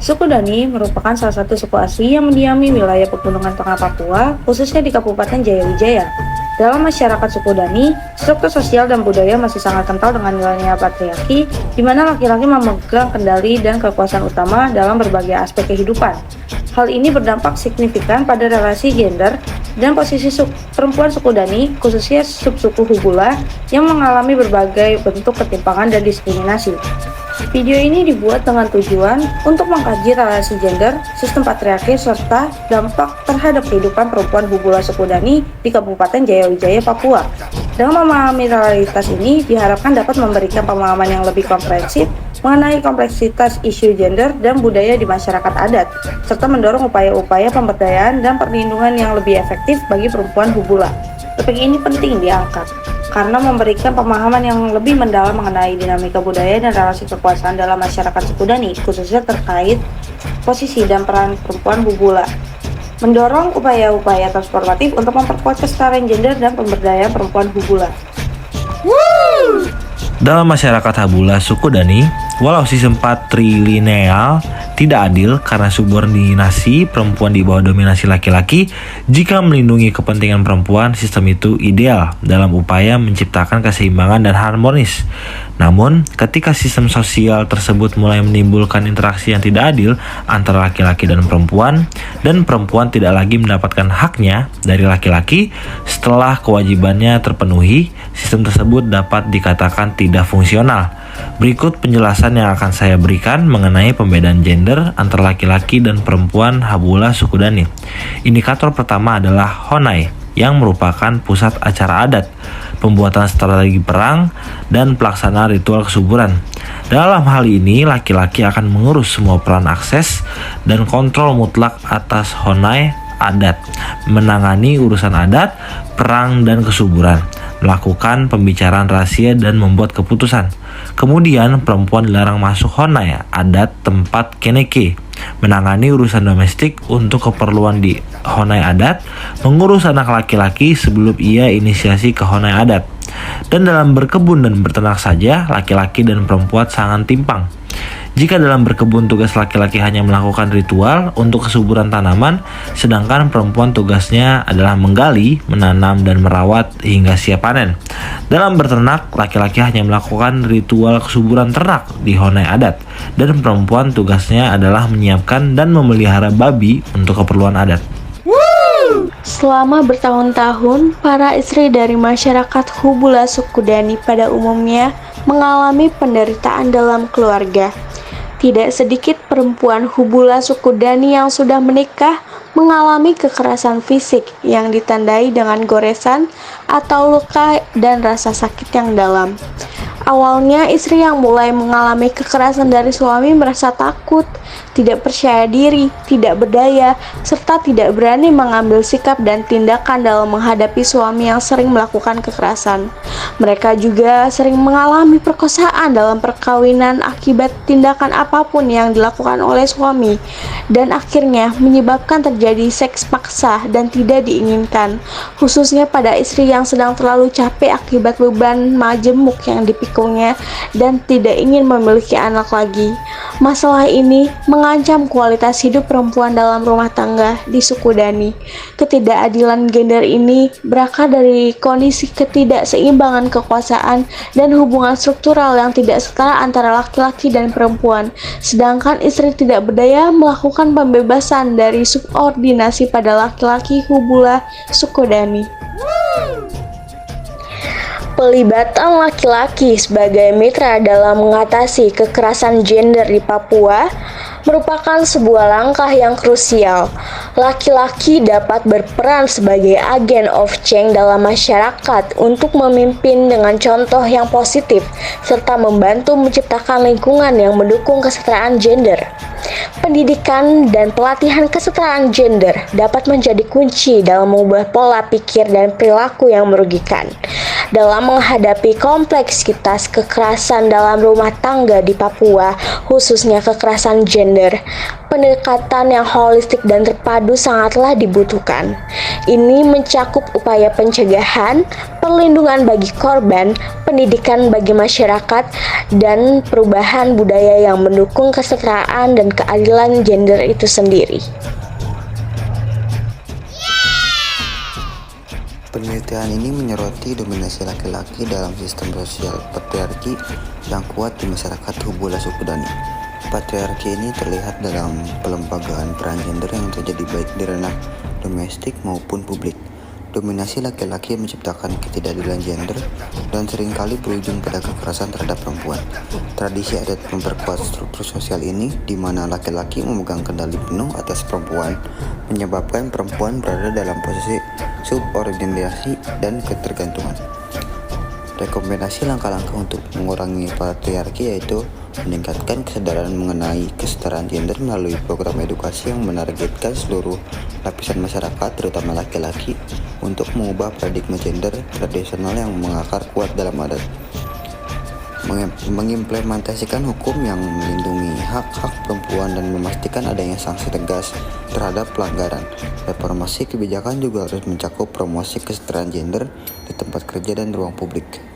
Suku Dani merupakan salah satu suku asli yang mendiami wilayah pegunungan tengah Papua, khususnya di Kabupaten Jayawijaya. Dalam masyarakat suku Dani, struktur sosial dan budaya masih sangat kental dengan nilai-nilai patriarki, di mana laki-laki memegang kendali dan kekuasaan utama dalam berbagai aspek kehidupan. Hal ini berdampak signifikan pada relasi gender dan posisi perempuan suku Dani, khususnya subsuku Hubula, yang mengalami berbagai bentuk ketimpangan dan diskriminasi. Video ini dibuat dengan tujuan untuk mengkaji relasi gender, sistem patriarki, serta dampak terhadap kehidupan perempuan Hubula suku Dani di Kabupaten Jayawijaya, Papua. Dengan memahami realitas ini, diharapkan dapat memberikan pemahaman yang lebih komprehensif mengenai kompleksitas isu gender dan budaya di masyarakat adat, serta mendorong upaya-upaya pemberdayaan dan perlindungan yang lebih efektif bagi perempuan Hubula. Topik ini penting diangkat karena memberikan pemahaman yang lebih mendalam mengenai dinamika budaya dan relasi kekuasaan dalam masyarakat suku Dani, khususnya terkait posisi dan peran perempuan Hubula. Mendorong upaya-upaya transformatif untuk memperkuat kesetaraan gender dan pemberdayaan perempuan Hubula. Dalam masyarakat Hubula suku Dani, walau sistem patrilineal tidak adil karena subordinasi perempuan di bawah dominasi laki-laki, jika melindungi kepentingan perempuan, sistem itu ideal dalam upaya menciptakan keseimbangan dan harmonis. Namun, ketika sistem sosial tersebut mulai menimbulkan interaksi yang tidak adil antara laki-laki dan perempuan tidak lagi mendapatkan haknya dari laki-laki setelah kewajibannya terpenuhi, sistem tersebut dapat dikatakan tidak fungsional. Berikut penjelasan yang akan saya berikan mengenai pembedaan gender antara laki-laki dan perempuan Hubula suku Dani. Indikator pertama adalah Honai, yang merupakan pusat acara adat, pembuatan strategi perang, dan pelaksanaan ritual kesuburan. Dalam hal ini, laki-laki akan mengurus semua peran akses dan kontrol mutlak atas Honai adat, menangani urusan adat, perang, dan kesuburan, melakukan pembicaraan rahasia dan membuat keputusan. Kemudian perempuan dilarang masuk Honai adat tempat Keneke, menangani urusan domestik untuk keperluan di Honai adat, mengurus anak laki-laki sebelum ia inisiasi ke Honai adat. Dan dalam berkebun dan berternak saja, laki-laki dan perempuan sangat timpang. Jika dalam berkebun tugas laki-laki hanya melakukan ritual untuk kesuburan tanaman, sedangkan perempuan tugasnya adalah menggali, menanam, dan merawat hingga siap panen. Dalam berternak, laki-laki hanya melakukan ritual kesuburan ternak di Honai adat, dan perempuan tugasnya adalah menyiapkan dan memelihara babi untuk keperluan adat. Selama bertahun-tahun, para istri dari masyarakat Hubula suku Dani pada umumnya mengalami penderitaan dalam keluarga. Tidak sedikit perempuan Hubula suku Dani yang sudah menikah mengalami kekerasan fisik yang ditandai dengan goresan atau luka dan rasa sakit yang dalam. Awalnya, istri yang mulai mengalami kekerasan dari suami merasa takut, tidak percaya diri, tidak berdaya, serta tidak berani mengambil sikap dan tindakan dalam menghadapi suami yang sering melakukan kekerasan. Mereka juga sering mengalami perkosaan dalam perkawinan akibat tindakan apapun yang dilakukan oleh suami, dan akhirnya menyebabkan terjadi seks paksa dan tidak diinginkan, khususnya pada istri yang sedang terlalu capek akibat beban majemuk yang dipikulnya dan tidak ingin memiliki anak lagi. Masalah ini mengancam kualitas hidup perempuan dalam rumah tangga di suku Dani. Ketidakadilan gender ini berakar dari kondisi ketidakseimbangan kekuasaan dan hubungan struktural yang tidak setara antara laki-laki dan perempuan, sedangkan istri tidak berdaya melakukan pembebasan dari subordinasi pada laki-laki Hubula suku Dani. Pelibatan laki-laki sebagai mitra dalam mengatasi kekerasan gender di Papua merupakan sebuah langkah yang krusial. Laki-laki dapat berperan sebagai agen of change dalam masyarakat untuk memimpin dengan contoh yang positif, serta membantu menciptakan lingkungan yang mendukung kesetaraan gender. Pendidikan dan pelatihan kesetaraan gender dapat menjadi kunci dalam mengubah pola pikir dan perilaku yang merugikan. Dalam menghadapi kompleksitas kekerasan dalam rumah tangga di Papua, khususnya kekerasan gender, pendekatan yang holistik dan terpadu sangatlah dibutuhkan. Ini mencakup upaya pencegahan, perlindungan bagi korban, pendidikan bagi masyarakat, dan perubahan budaya yang mendukung kesetaraan dan keadilan gender itu sendiri. Penelitian ini menyoroti dominasi laki-laki dalam sistem sosial patriarki yang kuat di masyarakat Hubula suku Dani. Patriarki ini terlihat dalam pelembagaan peran gender yang terjadi baik di ranah domestik maupun publik. Dominasi laki-laki menciptakan ketidakadilan gender dan seringkali berujung pada kekerasan terhadap perempuan. Tradisi adat memperkuat struktur sosial ini, di mana laki-laki memegang kendali penuh atas perempuan, menyebabkan perempuan berada dalam posisi subordinasi dan ketergantungan. Rekomendasi langkah-langkah untuk mengurangi patriarki yaitu meningkatkan kesadaran mengenai kesetaraan gender melalui program edukasi yang menargetkan seluruh lapisan masyarakat, terutama laki-laki, untuk mengubah paradigma gender tradisional yang mengakar kuat dalam adat. Mengimplementasikan hukum yang melindungi hak-hak perempuan dan memastikan adanya sanksi tegas terhadap pelanggaran. Reformasi kebijakan juga harus mencakup promosi kesetaraan gender di tempat kerja dan ruang publik.